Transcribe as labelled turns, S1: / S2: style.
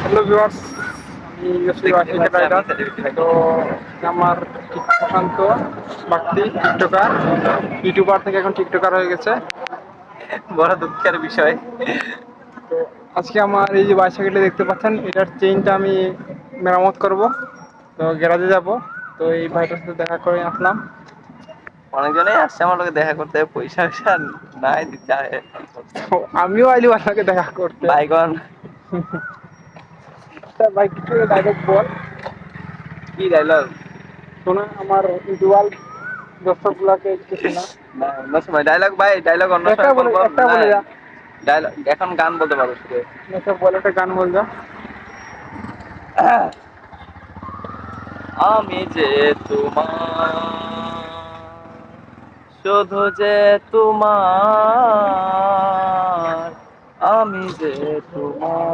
S1: Hello viewers, আমি ইউসি
S2: দেখতে
S1: ওয়াহিদ
S2: পাচ্ছি আমি
S1: রাইডার।
S2: সেলিব্রিটি ভাই।
S1: তো আমার প্রশান্ত বাগদি টিকটকার, ইউটিউবার থেকে এখন টিকটকার হয়ে গেছে।
S2: বড় দুঃখের বিষয়।
S1: তো আজকে আমার এই যে বাইসাইকেলটা দেখতে পাচ্ছেন, এটার চেইনটা আমি মেরামত করব। তো গ্যারাজে যাব। তো এই ভাইটার সাথে দেখা করে আসলাম।
S2: অনেকজনেই আসছে আমার লোকে দেখা করতে, পয়সা পয়সা নাই দিতে হয়।
S1: তো আমিও আইলি আপনাকে দেখা করতে।
S2: বাইগন
S1: তা ভাই কিছু ডায়লগ বল।
S2: কি ডায়লগ?
S1: শোনা আমার ডুয়াল দর্শকগুলাকে একটু শোনা।
S2: না অন্য সময় ডায়লগ ভাই, ডায়লগ অন্য সময় বলবো।
S1: একটা
S2: না
S1: বলে যা।
S2: ডায়লগ এখন গান বলতে পারো শুধু।
S1: একটা বলে একটা গান বল যা।
S2: আমি যে তোমার, শুধু যে তোমার, আমি যে তোমার।